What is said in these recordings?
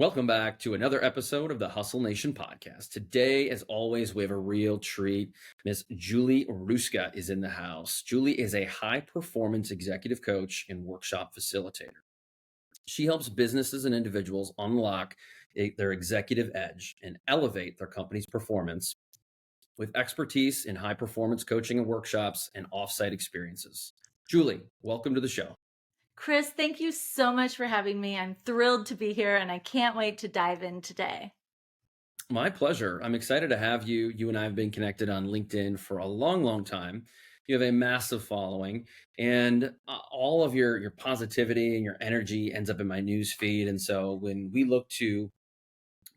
Welcome back to another episode of the Hustle Nation podcast. Today, as always, we have a real treat. Miss Julie Hruska is in the house. Julie is a high performance executive coach and workshop facilitator. She helps businesses and individuals unlock their executive edge and elevate their company's performance with expertise in high performance coaching and workshops and offsite experiences. Julie, welcome to the show. Chris, thank you so much for having me. I'm thrilled to be here and I can't wait to dive in today. My pleasure. I'm excited to have you. You and I have been connected on LinkedIn for a long, long time. You have a massive following, and all of your positivity and your energy ends up in my news feed. And so when we look to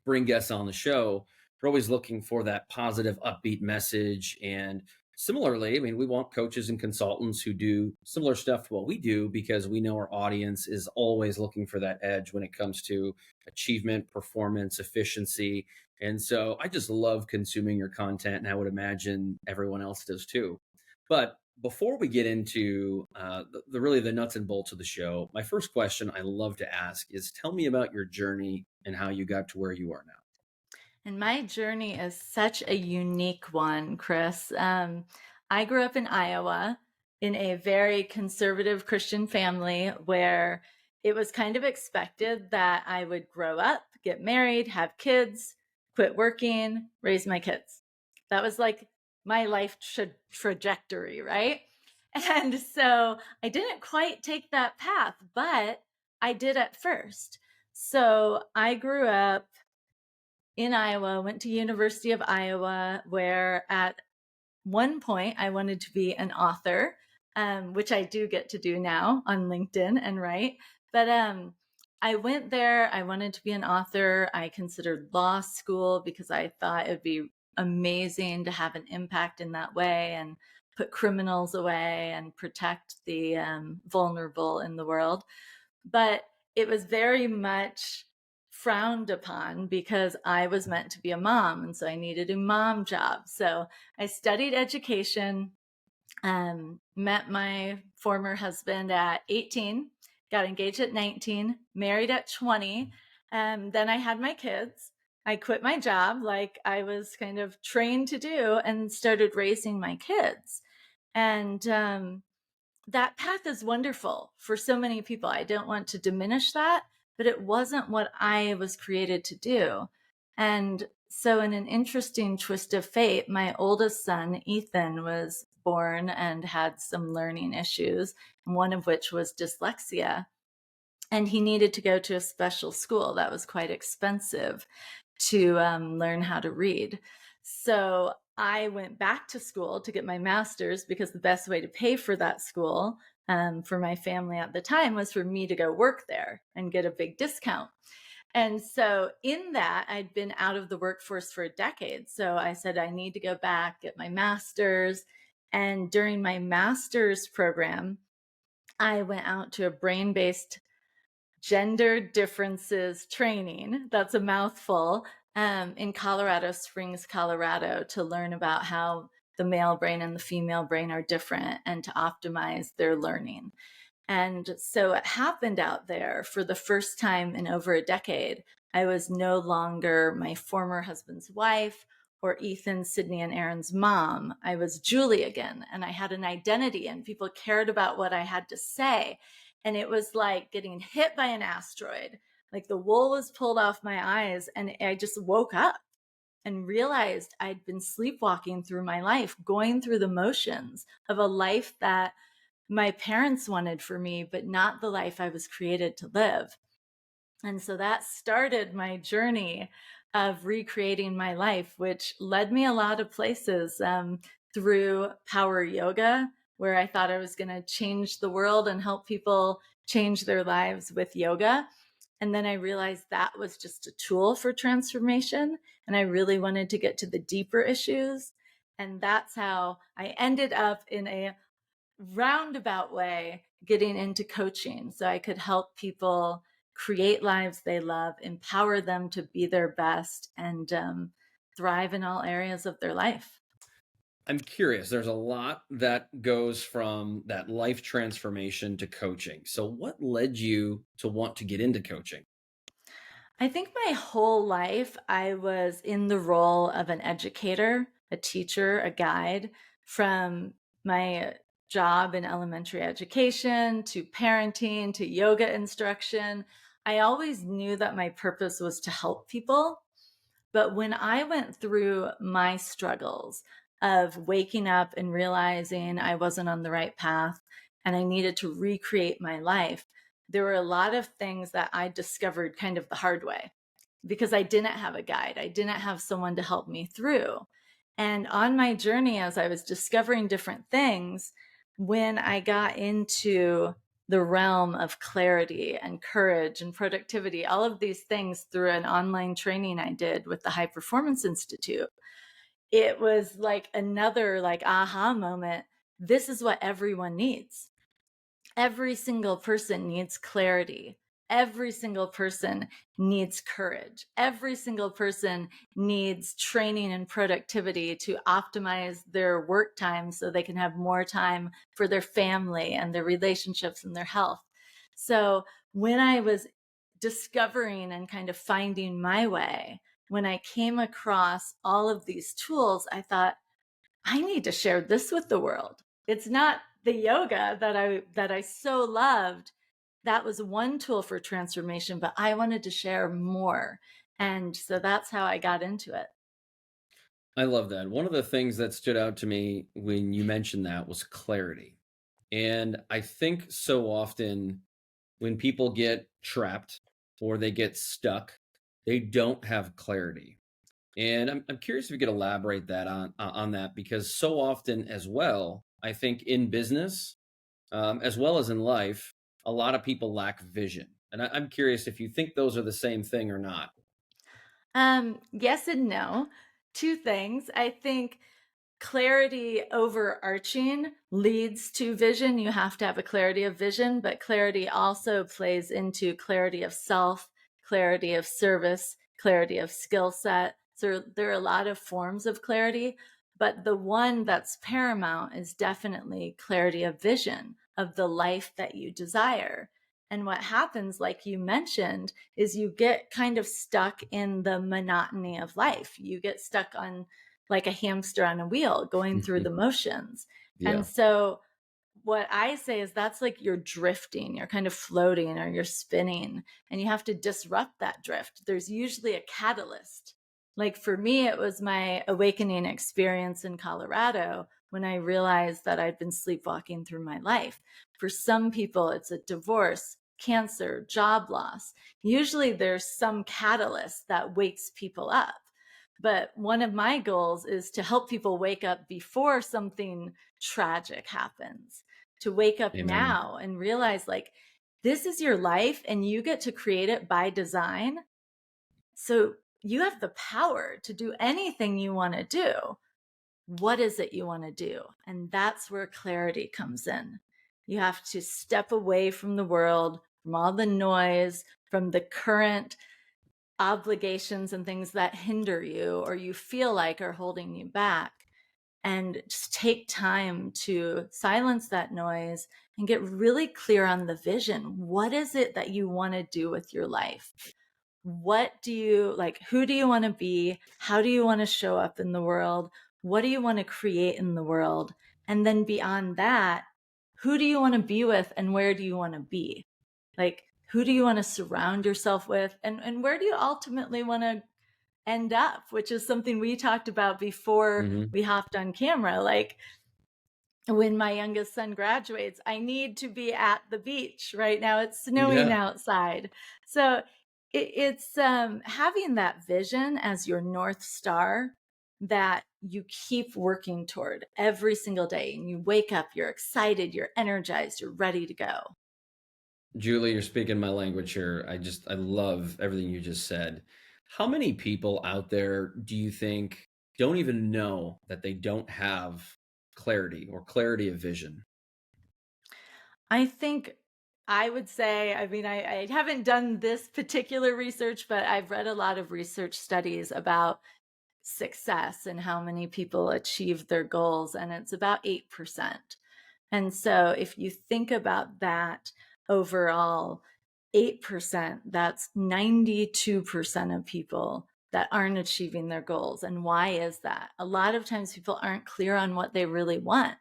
bring guests on the show, we're always looking for that positive, upbeat message. And similarly, I mean, we want coaches and consultants who do similar stuff to what we do because we know our audience is always looking for that edge when it comes to achievement, performance, efficiency. And so I just love consuming your content, and I would imagine everyone else does too. But before we get into the nuts and bolts of the show, my first question I love to ask is tell me about your journey and how you got to where you are now. And my journey is such a unique one, Chris. I grew up in Iowa in a very conservative Christian family where it was kind of expected that I would grow up, get married, have kids, quit working, raise my kids. That was like my life trajectory, right? And so I didn't quite take that path, but I did at first. So I grew up in Iowa, went to University of Iowa, where at one point I wanted to be an author, which I do get to do now on LinkedIn and write. But I went there. I wanted to be an author. I considered law school because I thought it would be amazing to have an impact in that way and put criminals away and protect the vulnerable in the world. But it was very much frowned upon because I was meant to be a mom. And so I needed a mom job. So I studied education, met my former husband at 18, got engaged at 19, married at 20. Then I had my kids. I quit my job like I was kind of trained to do and started raising my kids. And that path is wonderful for so many people. I don't want to diminish that, but it wasn't what I was created to do. And so, in an interesting twist of fate, my oldest son, Ethan, was born and had some learning issues, one of which was dyslexia. And he needed to go to a special school that was quite expensive to learn how to read. So I went back to school to get my master's because the best way to pay for that school for my family at the time was for me to go work there and get a big discount. And so in that, I'd been out of the workforce for a decade. So I said, I need to go back, get my master's. And during my master's program, I went out to a brain-based gender differences training. That's a mouthful. In Colorado Springs, Colorado, to learn about how the male brain and the female brain are different and to optimize their learning. And so it happened out there for the first time in over a decade. I was no longer my former husband's wife or Ethan, Sydney, and Aaron's mom. I was Julie again, and I had an identity, and people cared about what I had to say. And it was like getting hit by an asteroid. Like the wool was pulled off my eyes, and I just woke up and realized I'd been sleepwalking through my life, going through the motions of a life that my parents wanted for me, but not the life I was created to live. And so that started my journey of recreating my life, which led me a lot of places through power yoga, where I thought I was going to change the world and help people change their lives with yoga. And then I realized that was just a tool for transformation. And I really wanted to get to the deeper issues. And that's how I ended up in a roundabout way getting into coaching so I could help people create lives they love, empower them to be their best, and thrive in all areas of their life. I'm curious, there's a lot that goes from that life transformation to coaching. So, what led you to want to get into coaching? I think my whole life I was in the role of an educator, a teacher, a guide, from my job in elementary education to parenting to yoga instruction. I always knew that my purpose was to help people. But when I went through my struggles of waking up and realizing I wasn't on the right path and I needed to recreate my life, there were a lot of things that I discovered kind of the hard way because I didn't have a guide. I didn't have someone to help me through. And on my journey, as I was discovering different things, when I got into the realm of clarity and courage and productivity, all of these things through an online training I did with the High Performance Institute, it was like another like aha moment. This is what everyone needs. Every single person needs clarity. Every single person needs courage. Every single person needs training and productivity to optimize their work time so they can have more time for their family and their relationships and their health. So when I was discovering and kind of finding my way, when I came across all of these tools, I thought, I need to share this with the world. It's not the yoga that I so loved. That was one tool for transformation, but I wanted to share more. And so that's how I got into it. I love that. One of the things that stood out to me when you mentioned that was clarity. And I think so often when people get trapped or they get stuck, they don't have clarity. And I'm curious if you could elaborate that on that because so often as well, I think in business as well as in life, a lot of people lack vision. And I'm curious if you think those are the same thing or not. Yes and no. Two things. I think clarity overarching leads to vision. You have to have a clarity of vision, but clarity also plays into clarity of self, clarity of service, clarity of skill set. So there are a lot of forms of clarity, but the one that's paramount is definitely clarity of vision of the life that you desire. And what happens, like you mentioned, is you get kind of stuck in the monotony of life. You get stuck on like a hamster on a wheel going through the motions. Yeah. And so what I say is that's like you're drifting, you're kind of floating or you're spinning, and you have to disrupt that drift. There's usually a catalyst. Like for me, it was my awakening experience in Colorado when I realized that I'd been sleepwalking through my life. For some people, it's a divorce, cancer, job loss. Usually there's some catalyst that wakes people up. But one of my goals is to help people wake up before something tragic happens, to wake up Amen. now and realize like this is your life and you get to create it by design. So you have the power to do anything you want to do. What is it you want to do? And that's where clarity comes in. You have to step away from the world, from all the noise, from the current obligations and things that hinder you or you feel like are holding you back, and just take time to silence that noise and get really clear on the vision. What is it that you want to do with your life? What do you like? Who do you want to be? How do you want to show up in the world? What do you want to create in the world? And then beyond that, who do you want to be with and where do you want to be? Like, who do you want to surround yourself with? And where do you ultimately want to end up, which is something we talked about before Hmm. we hopped on camera. Like when my youngest son graduates, I need to be at the beach. Right now it's snowing Yeah. outside. So it's having that vision as your North Star that you keep working toward every single day. And you wake up, you're excited, you're energized, you're ready to go. Julie, you're speaking my language here. I love everything you just said. How many people out there do you think don't even know that they don't have clarity or clarity of vision? I think I would say, I mean, I haven't done this particular research, but I've read a lot of research studies about success and how many people achieve their goals, and it's about 8%. And so if you think about that overall, 8%, that's 92% of people that aren't achieving their goals. And why is that? A lot of times people aren't clear on what they really want.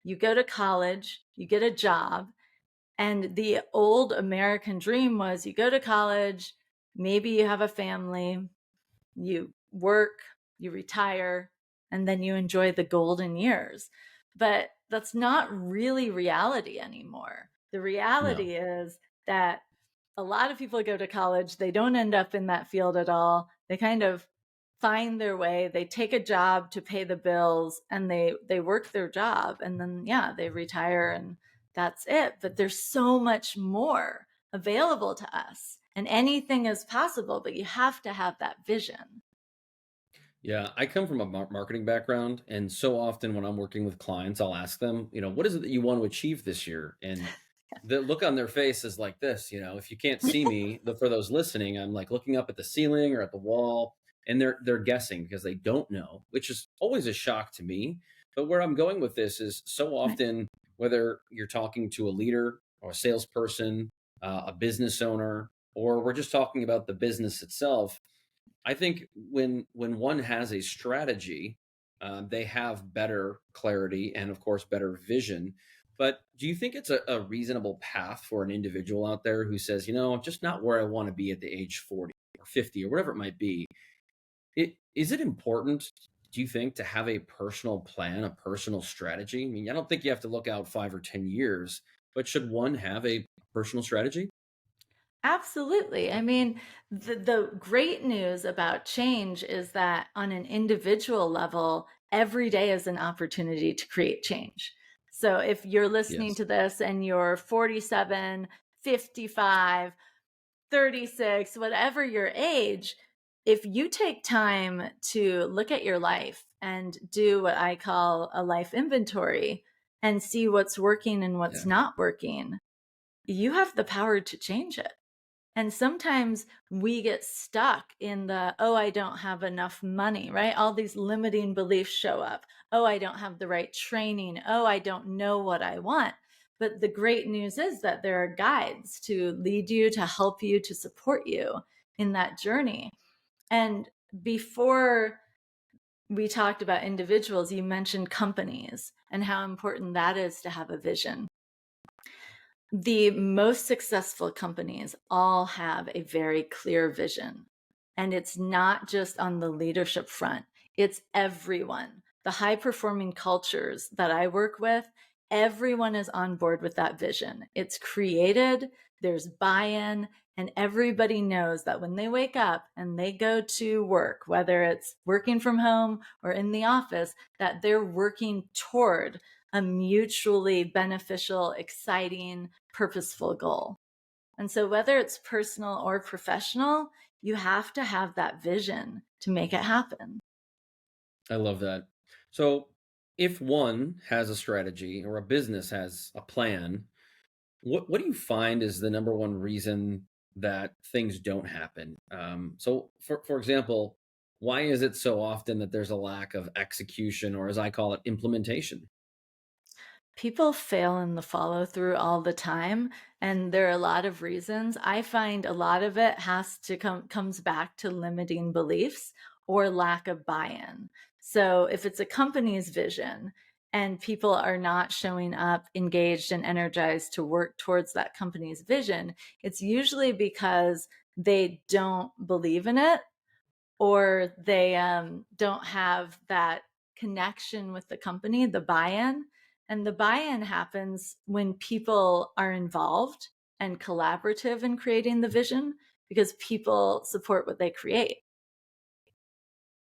You go to college, you get a job, and the old American dream was you go to college, maybe you have a family, you work, you retire, and then you enjoy the golden years. But that's not really reality anymore. The No. reality is that a lot of people go to college, they don't end up in that field at all. They kind of find their way, they take a job to pay the bills, and they work their job, and then yeah, they retire, and that's it. But there's so much more available to us, and anything is possible, but you have to have that vision. Yeah, I come from a marketing background, and so often when I'm working with clients, I'll ask them, what is it that you want to achieve this year? And the look on their face is like this, if you can't see me, for those listening, I'm like looking up at the ceiling or at the wall, and they're guessing because they don't know, which is always a shock to me. But where I'm going with this is so Right. often, whether you're talking to a leader or a salesperson, a business owner, or we're just talking about the business itself, I think when one has a strategy, they have better clarity and, of course, better vision. But do you think it's a reasonable path for an individual out there who says, I'm just not where I want to be at the age 40 or 50 or whatever it might be? Is it important, do you think, to have a personal plan, a personal strategy? I mean, I don't think you have to look out 5 or 10 years, but should one have a personal strategy? Absolutely. I mean, the great news about change is that on an individual level, every day is an opportunity to create change. So if you're listening Yes. to this and you're 47, 55, 36, whatever your age, if you take time to look at your life and do what I call a life inventory and see what's working and what's Yeah. not working, you have the power to change it. And sometimes we get stuck in the, oh, I don't have enough money, right? All these limiting beliefs show up. Oh, I don't have the right training. Oh, I don't know what I want. But the great news is that there are guides to lead you, to help you, to support you in that journey. And before we talked about individuals, you mentioned companies and how important that is to have a vision. The most successful companies all have a very clear vision. And it's not just on the leadership front, it's everyone. The high performing cultures that I work with, everyone is on board with that vision. It's created, there's buy in, and everybody knows that when they wake up and they go to work, whether it's working from home or in the office, that they're working toward a mutually beneficial, exciting, purposeful goal. And so, whether it's personal or professional, you have to have that vision to make it happen. I love that. So, if one has a strategy or a business has a plan, what do you find is the number one reason that things don't happen? So, for example, why is it so often that there's a lack of execution, or as I call it, implementation? People fail in the follow through all the time, and there are a lot of reasons. I find a lot of it has to comes back to limiting beliefs or lack of buy-in. So if it's a company's vision and people are not showing up engaged and energized to work towards that company's vision, it's usually because they don't believe in it, or they don't have that connection with the company, the buy-in. And the buy-in happens when people are involved and collaborative in creating the vision, because people support what they create.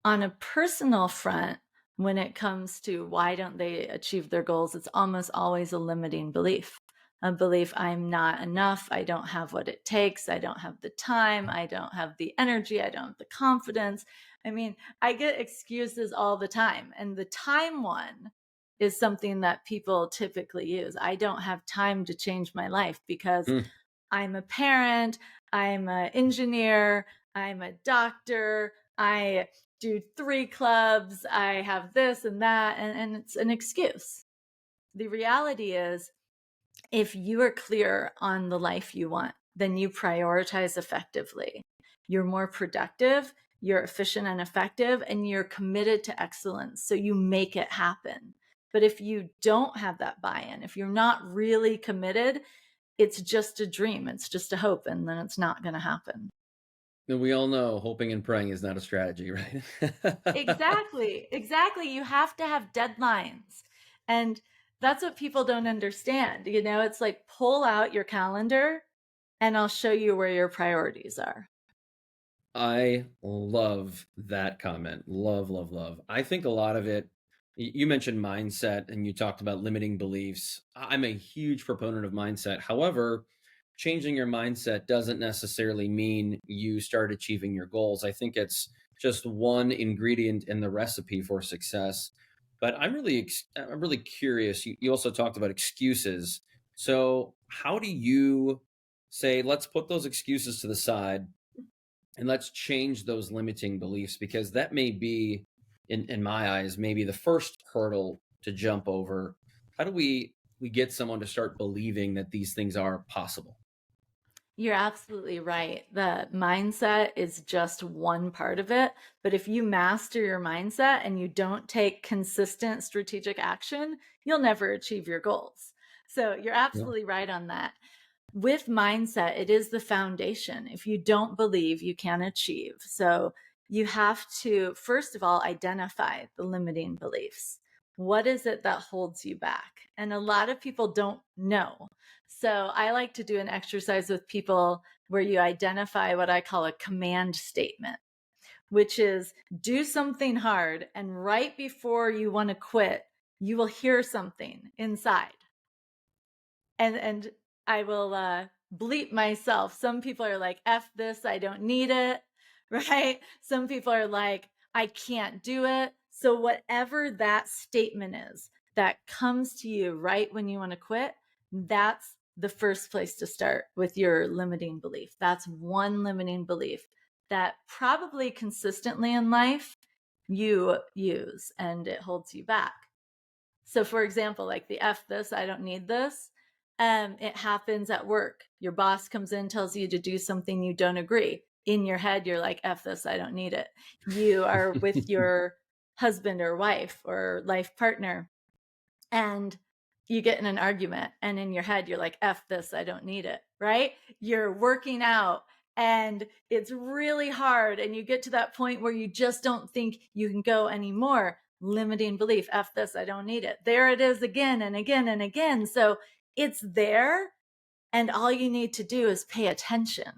On a personal front, when it comes to why don't they achieve their goals, it's almost always a limiting belief. A belief, I'm not enough, I don't have what it takes, I don't have the time, I don't have the energy, I don't have the confidence. I mean, I get excuses all the time. And the time one is something that people typically use. I don't have time to change my life because Hmm. I'm a parent, I'm an engineer, I'm a doctor, I do 3 clubs, I have this and that, and it's an excuse. The reality is, if you are clear on the life you want, then you prioritize effectively. You're more productive, you're efficient and effective, and you're committed to excellence. So you make it happen. But if you don't have that buy-in, if you're not really committed, it's just a dream, it's just a hope, and then it's not going to happen. And we all know hoping and praying is not a strategy, right? Exactly. Exactly. You have to have deadlines. And that's what people don't understand. You know, it's like pull out your calendar and I'll show you where your priorities are. I love that comment. Love, love, love. I think a lot of it, you mentioned mindset and you talked about limiting beliefs. I'm a huge proponent of mindset. However, changing your mindset doesn't necessarily mean you start achieving your goals. I think it's just one ingredient in the recipe for success. But I'm really curious. You also talked about excuses. So, how do you say, let's put those excuses to the side and let's change those limiting beliefs, because that may be in my eyes maybe the first hurdle to jump over. How do we get someone to start believing that these things are possible? You're absolutely right. The mindset is just one part of it. But if you master your mindset and you don't take consistent strategic action, you'll never achieve your goals. So you're Yeah. absolutely right on that. With mindset, it is the foundation. If you don't believe, you can achieve. So you have to, first of all, identify the limiting beliefs. What is it that holds you back? And a lot of people don't know. So I like to do an exercise with people where you identify what I call a command statement, which is do something hard. And right before you want to quit, you will hear something inside and I will bleep myself. Some people are like, F this, I don't need it, right? Some people are like, I can't do it. So, whatever that statement is that comes to you right when you want to quit, that's the first place to start with your limiting belief. That's one limiting belief that probably consistently in life you use and it holds you back. So, for example, like the F this, I don't need this. It happens at work. Your boss comes in, tells you to do something you don't agree. In your head, you're like, F this, I don't need it. You are with your husband or wife or life partner, and you get in an argument. And in your head, you're like, F this, I don't need it. Right? You're working out and it's really hard. And you get to that point where you just don't think you can go anymore. Limiting belief, F this, I don't need it. There it is again and again and again. So it's there. And all you need to do is pay attention.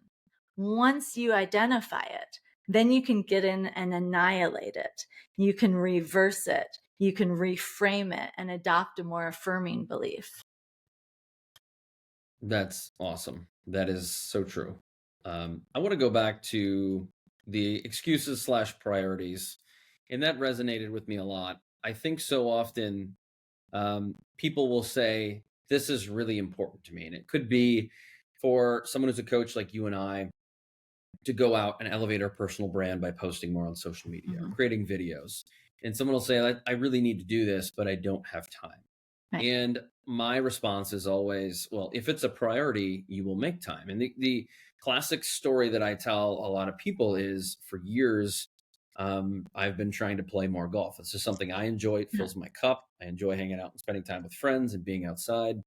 Once you identify it, then you can get in and annihilate it. You can reverse it. You can reframe it and adopt a more affirming belief. That's awesome. That is so true. I want to go back to the excuses slash priorities, and that resonated with me a lot. I think so often people will say, this is really important to me. And it could be for someone who's a coach like you and I to go out and elevate our personal brand by posting more on social media or Mhm. creating videos. And someone will say, I really need to do this, but I don't have time. Right. And my response is always, well, if it's a priority, you will make time. And the classic story that I tell a lot of people is for years, I've been trying to play more golf. It's just something I enjoy. It Yeah. fills my cup. I enjoy hanging out and spending time with friends and being outside.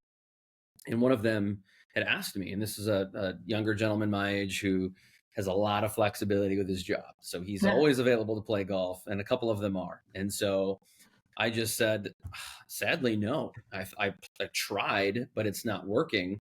And one of them had asked me, and this is a younger gentleman my age who has a lot of flexibility with his job. So he's Yeah. always available to play golf, and a couple of them are. And so I just said, sadly, no. I tried, but it's not working.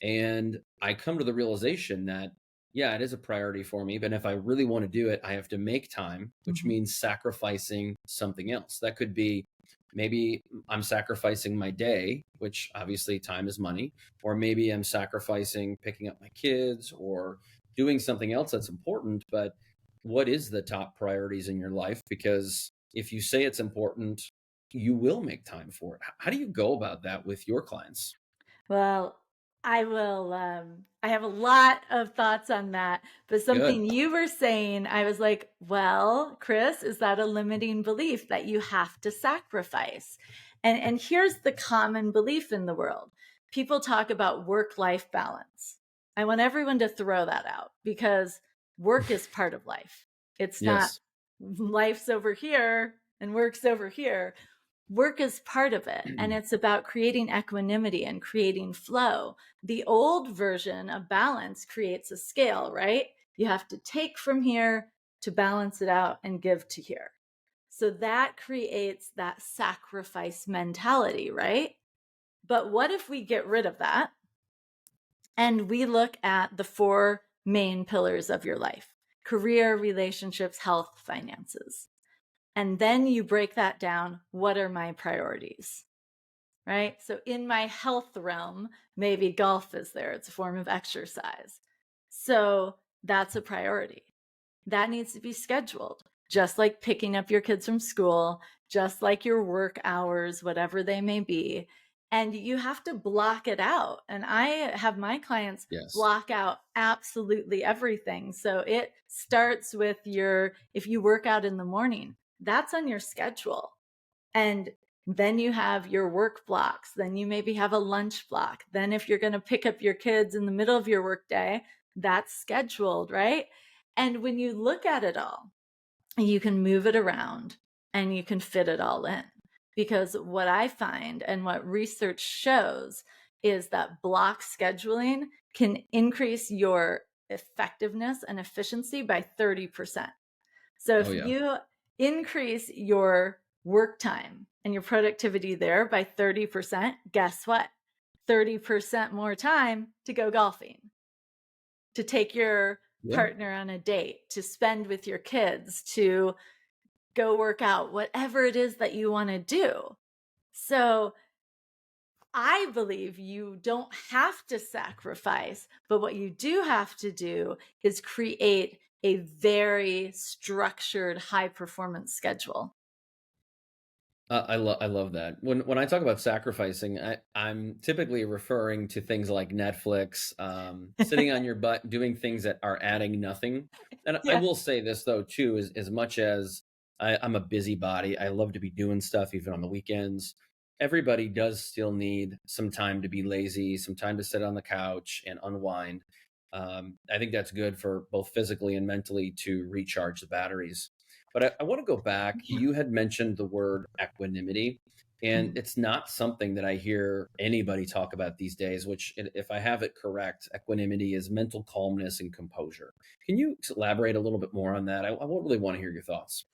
And I come to the realization that, yeah, it is a priority for me. But if I really want to do it, I have to make time, which Mhm. means sacrificing something else. That could be maybe I'm sacrificing my day, which obviously time is money, or maybe I'm sacrificing picking up my kids or doing something else that's important. But what is the top priorities in your life? Because if you say it's important, you will make time for it. How do you go about that with your clients? Well, I will, I have a lot of thoughts on that, but Good. something you were saying, I was like, well, Chris, is that a limiting belief that you have to sacrifice? And here's the common belief in the world. People talk about work-life balance. I want everyone to throw that out because work is part of life. It's not Yes. life's over here and work's over here. Work is part of it. And it's about creating equanimity and creating flow. The old version of balance creates a scale, right? You have to take from here to balance it out and give to here. So that creates that sacrifice mentality, right? But what if we get rid of that and we look at the four main pillars of your life: career, relationships, health, finances? And then you break that down. What are my priorities? Right? So in my health realm, maybe golf is there. It's a form of exercise. So that's a priority. That needs to be scheduled, just like picking up your kids from school, just like your work hours, whatever they may be. And you have to block it out. And I have my clients Yes. block out absolutely everything. So it starts with if you work out in the morning, that's on your schedule. And then you have your work blocks. Then you maybe have a lunch block. Then if you're going to pick up your kids in the middle of your workday, that's scheduled, right? And when you look at it all, you can move it around and you can fit it all in. Because what I find and what research shows is that block scheduling can increase your effectiveness and efficiency by 30%. So Oh if yeah. you increase your work time and your productivity there by 30%, guess what? 30% more time to go golfing, to take your Yeah. partner on a date, to spend with your kids, to go work out, whatever it is that you want to do. So I believe you don't have to sacrifice, but what you do have to do is create a very structured high performance schedule. I love that. When I talk about sacrificing, I'm typically referring to things like Netflix, sitting on your butt, doing things that are adding nothing. And I Yeah. will say this though too, as much as I'm a busybody, I love to be doing stuff even on the weekends. Everybody does still need some time to be lazy, some time to sit on the couch and unwind. I think that's good for both physically and mentally to recharge the batteries. But I want to go back. You had mentioned the word equanimity, and Mhm. it's not something that I hear anybody talk about these days, which, if I have it correct, equanimity is mental calmness and composure. Can you elaborate a little bit more on that? I really want to hear your thoughts.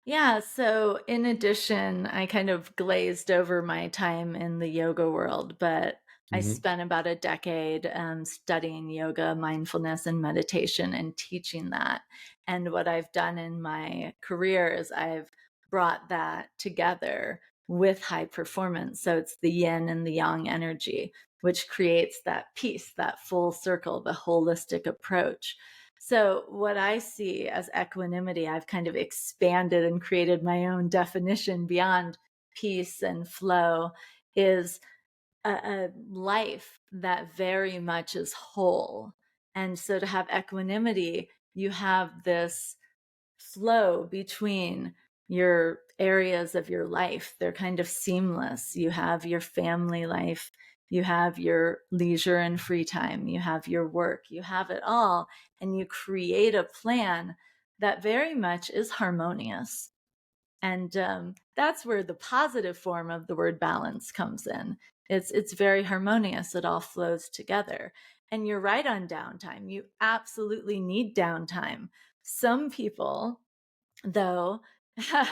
Yeah, so in addition, I kind of glazed over my time in the yoga world, but I Hmm. spent about a decade studying yoga, mindfulness, and meditation and teaching that. And what I've done in my career is I've brought that together with high performance. So it's the yin and the yang energy, which creates that peace, that full circle, the holistic approach. So, what I see as equanimity, I've kind of expanded and created my own definition beyond peace and flow, is a life that very much is whole. And so, to have equanimity, you have this flow between your areas of your life. They're kind of seamless. You have your family life, you have your leisure and free time, you have your work, you have it all, and you create a plan that very much is harmonious. And that's where the positive form of the word balance comes in. It's very harmonious. It all flows together. And you're right on downtime. You absolutely need downtime. Some people, though,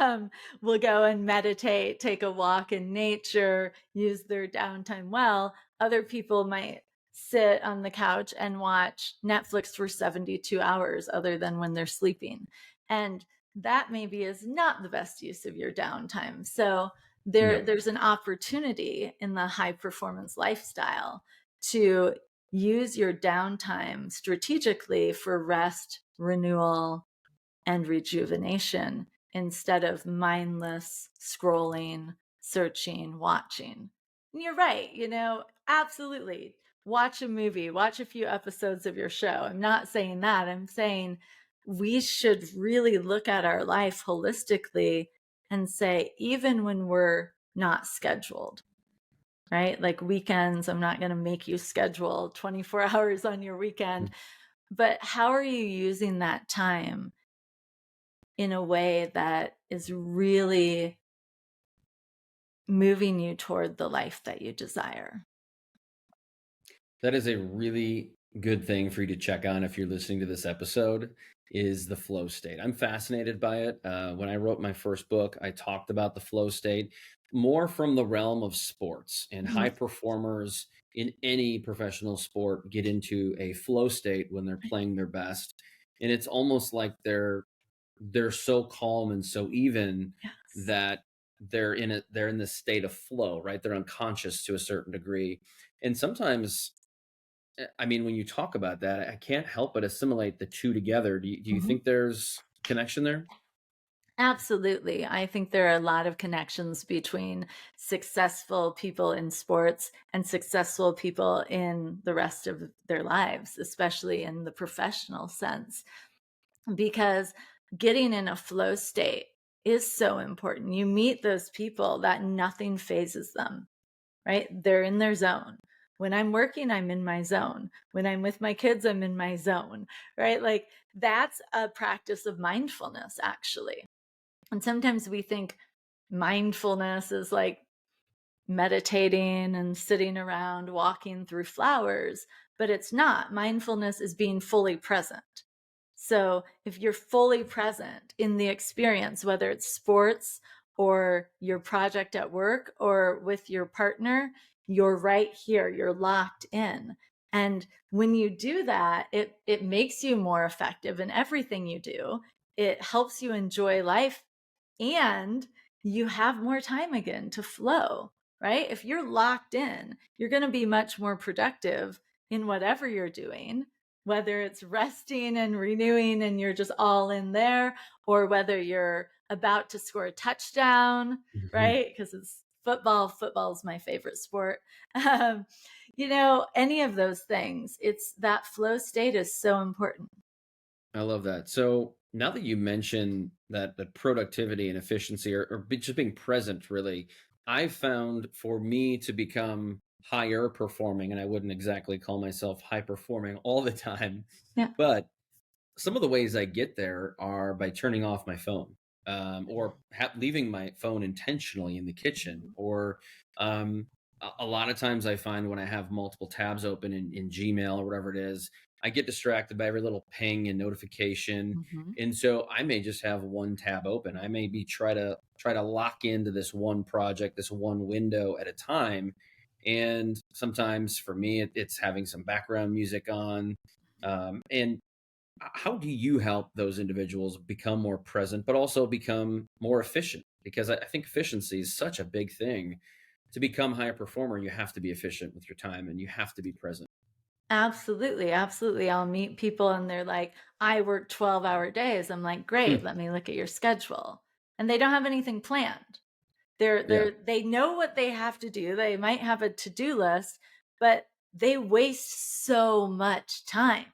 um, will go and meditate, take a walk in nature, use their downtime well. Other people might sit on the couch and watch Netflix for 72 hours, other than when they're sleeping. And that maybe is not the best use of your downtime. So Yeah. there's an opportunity in the high performance lifestyle to use your downtime strategically for rest, renewal, and rejuvenation instead of mindless scrolling, searching, watching. And you're right, absolutely. Watch a movie, watch a few episodes of your show. I'm not saying that. I'm saying we should really look at our life holistically and say, even when we're not scheduled, right? Like weekends, I'm not going to make you schedule 24 hours on your weekend, Mm. but how are you using that time in a way that is really moving you toward the life that you desire? That is a really good thing for you to check on if you're listening to this episode is the flow state. I'm fascinated by it. When I wrote my first book, I talked about the flow state more from the realm of sports, and high Mhm. performers in any professional sport get into a flow state when they're playing their best. And it's almost like they're so calm and so even Yes. that they're in this state of flow, right? They're unconscious to a certain degree. And sometimes I mean, when you talk about that, I can't help but assimilate the 2 together. Do you Mhm. think there's connection there? Absolutely. I think there are a lot of connections between successful people in sports and successful people in the rest of their lives, especially in the professional sense, because getting in a flow state is so important. You meet those people that nothing phases them, right? They're in their zone. When I'm working, I'm in my zone. When I'm with my kids, I'm in my zone, right? Like that's a practice of mindfulness, actually. And sometimes we think mindfulness is like meditating and sitting around walking through flowers, but it's not. Mindfulness is being fully present. So if you're fully present in the experience, whether it's sports or your project at work or with your partner, you're right here, you're locked in. And when you do that, it makes you more effective in everything you do. It helps you enjoy life and you have more time again to flow, right? If you're locked in, you're going to be much more productive in whatever you're doing, whether it's resting and renewing and you're just all in there, or whether you're about to score a touchdown, Mhm. right? Because it's football. Football is my favorite sport. Um, any of those things, it's that flow state is so important. I love that. So, now that you mention that productivity and efficiency just being present really, I've found for me to become higher performing, and I wouldn't exactly call myself high performing all the time, Yeah. but some of the ways I get there are by turning off my phone, or leaving my phone intentionally in the kitchen, or a lot of times I find when I have multiple tabs open in Gmail or whatever it is, I get distracted by every little ping and notification, Mhm. and so I may just have one tab open. I may be try to lock into this one project, this one window at a time, and sometimes for me, it's having some background music on, and how do you help those individuals become more present, but also become more efficient? Because I think efficiency is such a big thing. To become a higher performer, you have to be efficient with your time and you have to be present. Absolutely, absolutely. I'll meet people and they're like, "I work 12-hour days." I'm like, "Great, Hmm. let me look at your schedule." And they don't have anything planned. Yeah, They know what they have to do. They might have a to-do list, but they waste so much time.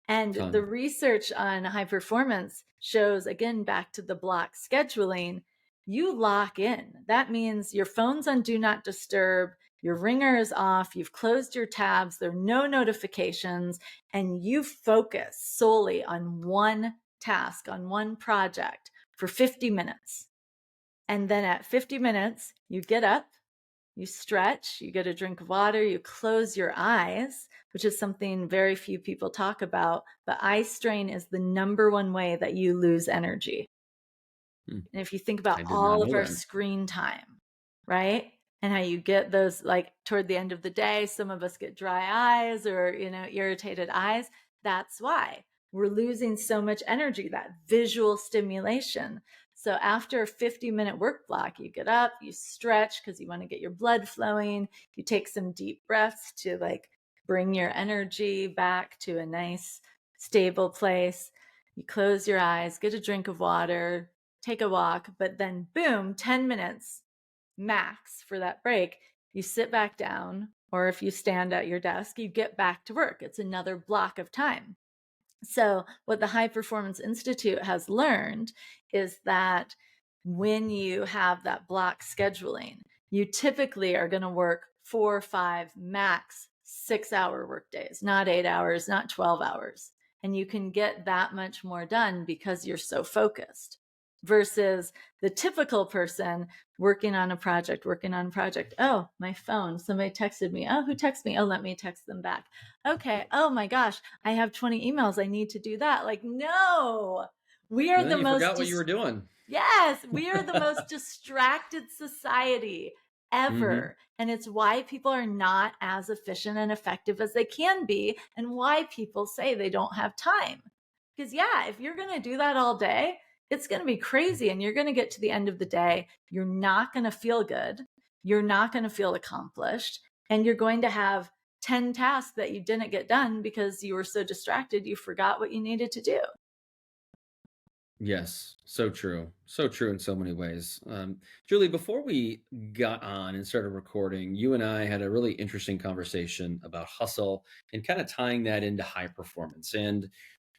And the ton. research on high performance shows, again, back to the block scheduling, you lock in. That means your phone's on do not disturb, your ringer is off, you've closed your tabs, there are no notifications, and you focus solely on one task, on one project for 50 minutes. And then at 50 minutes, you get up, you stretch, you get a drink of water, you close your eyes, which is something very few people talk about. But eye strain is the number one way that you lose energy. Hmm. And if you think about I did not all of know our that. screen time, right? And how you get those like toward the end of the day, some of us get dry eyes or, irritated eyes. That's why we're losing so much energy, that visual stimulation. So after a 50-minute work block, you get up, you stretch because you want to get your blood flowing. You take some deep breaths to like bring your energy back to a nice, stable place. You close your eyes, get a drink of water, take a walk, but then boom, 10 minutes max for that break. You sit back down, or if you stand at your desk, you get back to work. It's another block of time. So, what the High Performance Institute has learned is that when you have that block scheduling, you typically are going to work 4, 5, max 6-hour workdays, not 8 hours, not 12 hours. And you can get that much more done because you're so focused versus the typical person working on a project, Oh, my phone, somebody texted me. Oh, who texted me? Oh, let me text them back. Okay. Oh my gosh, I have 20 emails. I need to do that. Like, no, we are No, the you most forgot what you were doing. Yes, we are the most distracted society Hmm. ever. And it's why people are not as efficient and effective as they can be, and why people say they don't have time. Because, yeah, if you're going to do that all day, it's going to be crazy. And you're going to get to the end of the day. You're not going to feel good. You're not going to feel accomplished. And you're going to have 10 tasks that you didn't get done because you were so distracted, you forgot what you needed to do. Yes, so true. So true in so many ways. Julie, before we got on and started recording, you and I had a really interesting conversation about hustle and kind of tying that into high performance. And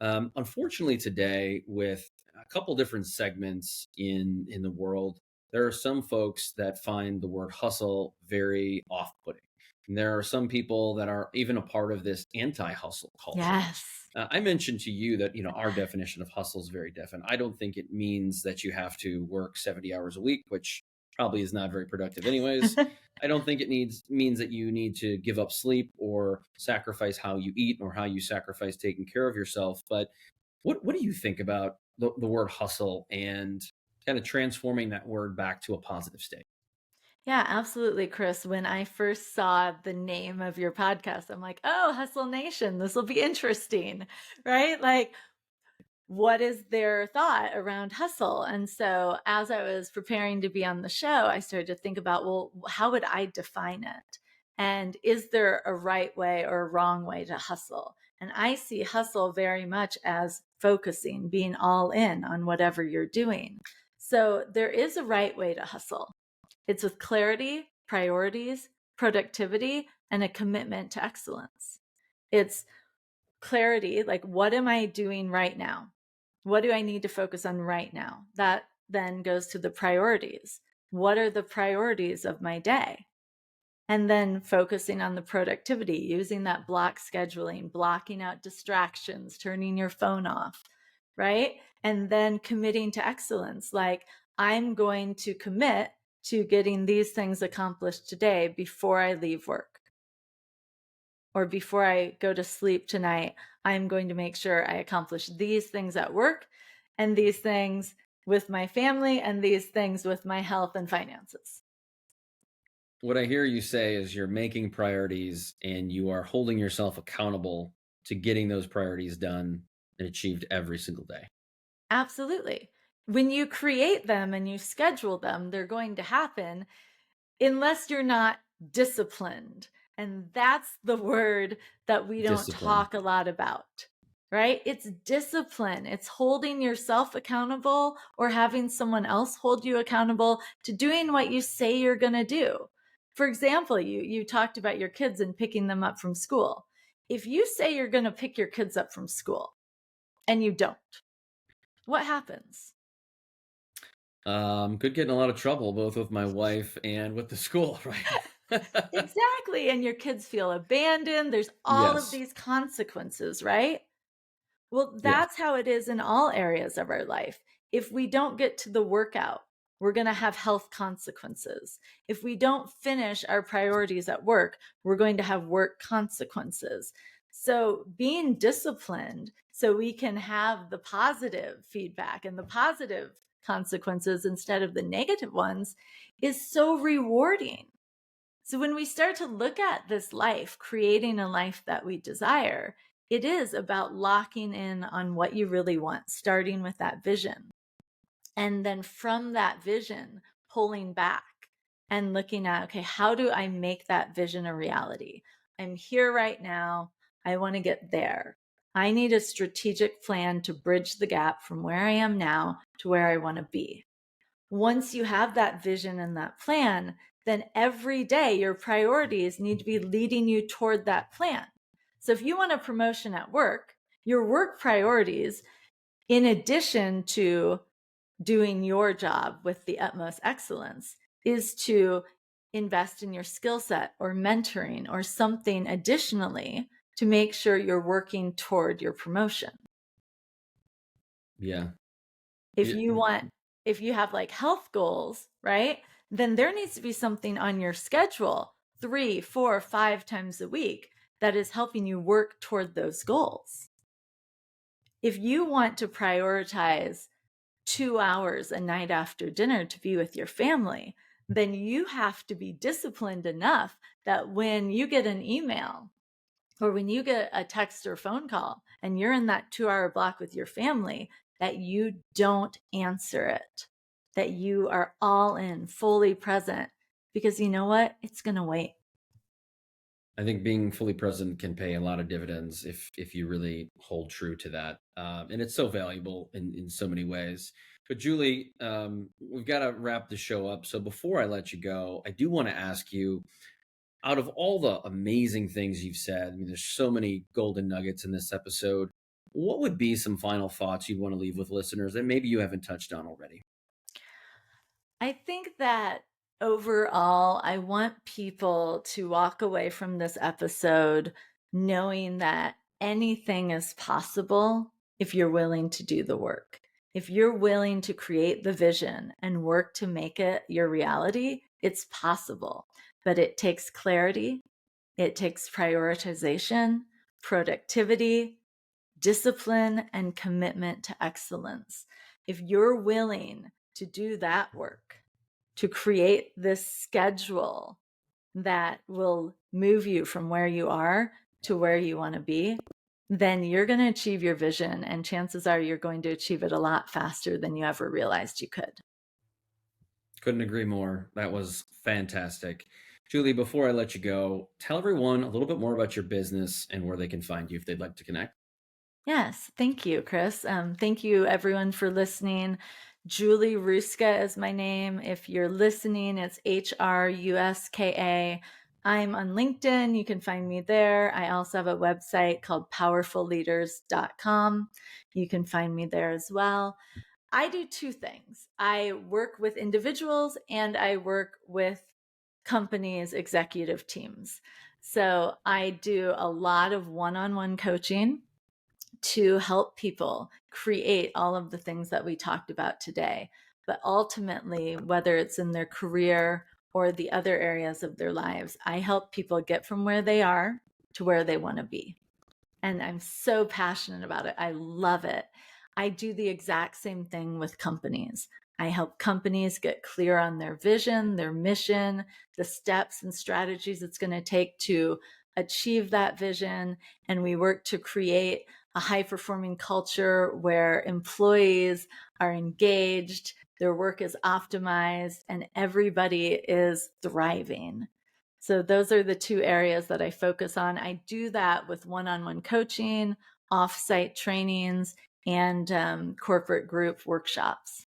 unfortunately, today, with a couple different segments in the world, there are some folks that find the word hustle very off-putting. And there are some people that are even a part of this anti-hustle culture. Yes. I mentioned to you that our definition of hustle is very different. I don't think it means that you have to work 70 hours a week, which probably is not very productive, anyways. I don't think it means that you need to give up sleep or sacrifice how you eat or how you sacrifice taking care of yourself. But what do you think about the word hustle and kind of transforming that word back to a positive state? Yeah, absolutely, Chris. When I first saw the name of your podcast, I'm like, oh, Hustle Nation, this will be interesting, right? Like, what is their thought around hustle? And so, as I was preparing to be on the show, I started to think about, well, how would I define it? And is there a right way or a wrong way to hustle? And I see hustle very much as focusing, being all in on whatever you're doing. So, there is a right way to hustle. It's with clarity, priorities, productivity, and a commitment to excellence. It's clarity, like, what am I doing right now? What do I need to focus on right now? That then goes to the priorities. What are the priorities of my day? And then focusing on the productivity, using that block scheduling, blocking out distractions, turning your phone off, right? And then committing to excellence. Like, I'm going to commit to getting these things accomplished today before I leave work or before I go to sleep tonight. I'm going to make sure I accomplish these things at work and these things with my family and these things with my health and finances. What I hear you say is you're making priorities and you are holding yourself accountable to getting those priorities done and achieved every single day. Absolutely. When you create them and you schedule them, they're going to happen unless you're not disciplined. And that's the word that we don't Discipline. talk a lot about, right? It's discipline. It's holding yourself accountable or having someone else hold you accountable to doing what you say you're going to do. For example, you talked about your kids and picking them up from school. If you say you're going to pick your kids up from school and you don't, what happens? Could get in a lot of trouble both with my wife and with the school, right? Exactly. And your kids feel abandoned. There's all of Yes. these consequences, right? Well, Yes. that's how it is in all areas of our life. If we don't get to the workout, we're going to have health consequences. If we don't finish our priorities at work, we're going to have work consequences. So, being disciplined so we can have the positive feedback and the positive consequences instead of the negative ones is so rewarding. So when we start to look at this life, creating a life that we desire, it is about locking in on what you really want, starting with that vision. And then from that vision, pulling back and looking at, okay, how do I make that vision a reality? I'm here right now. I want to get there. I need a strategic plan to bridge the gap from where I am now to where I want to be. Once you have that vision and that plan, then every day your priorities need to be leading you toward that plan. So if you want a promotion at work, your work priorities, in addition to doing your job with the utmost excellence, is to invest in your skill set or mentoring or something additionally to make sure you're working toward your promotion. Yeah. If Yeah. you have like health goals, right? Then there needs to be something on your schedule 3, 4, 5 times a week that is helping you work toward those goals. If you want to prioritize 2 hours a night after dinner to be with your family, then you have to be disciplined enough that when you get an email or when you get a text or phone call and you're in that 2-hour block with your family, that you don't answer it, that you are all in, fully present, because you know what? It's going to wait. I think being fully present can pay a lot of dividends if you really hold true to that, and it's so valuable in so many ways. But Julie, we've got to wrap the show up. So before I let you go, I do want to ask you, out of all the amazing things you've said, I mean, there's so many golden nuggets in this episode. What would be some final thoughts you'd want to leave with listeners that maybe you haven't touched on already? I think that overall, I want people to walk away from this episode knowing that anything is possible if you're willing to do the work. If you're willing to create the vision and work to make it your reality, it's possible. But it takes clarity, it takes prioritization, productivity, discipline, and commitment to excellence. If you're willing to do that work, to create this schedule that will move you from where you are to where you want to be, then you're going to achieve your vision. And chances are you're going to achieve it a lot faster than you ever realized you could. Couldn't agree more. That was fantastic. Julie, before I let you go, tell everyone a little bit more about your business and where they can find you if they'd like to connect. Yes, thank you, Chris. Thank you, everyone, for listening. Julie Hruska is my name. If you're listening, it's Hruska. I'm on LinkedIn. You can find me there. I also have a website called powerfulleaders.com. You can find me there as well. I do two things. I work with individuals and I work with companies, executive teams. So I do a lot of one-on-one coaching to help people create all of the things that we talked about today. But ultimately, whether it's in their career or the other areas of their lives, I help people get from where they are to where they want to be. And I'm so passionate about it. I love it. I do the exact same thing with companies. I help companies get clear on their vision, their mission, the steps and strategies it's going to take to achieve that vision. And we work to create a high-performing culture where employees are engaged, their work is optimized, and everybody is thriving. So those are the two areas that I focus on. I do that with one-on-one coaching, off-site trainings, and corporate group workshops.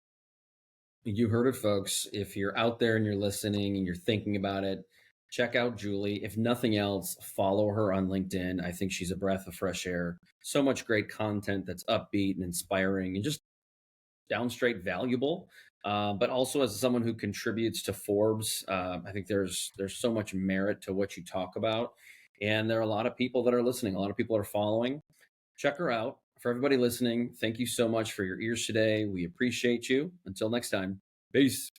You heard it, folks. If you're out there and you're listening and you're thinking about it, check out Julie. If nothing else, follow her on LinkedIn. I think she's a breath of fresh air. So much great content that's upbeat and inspiring and just down straight valuable. But also as someone who contributes to Forbes, I think there's so much merit to what you talk about, and there are a lot of people that are listening. A lot of people are following. Check her out. For everybody listening, thank you so much for your ears today. We appreciate you. Until next time, peace.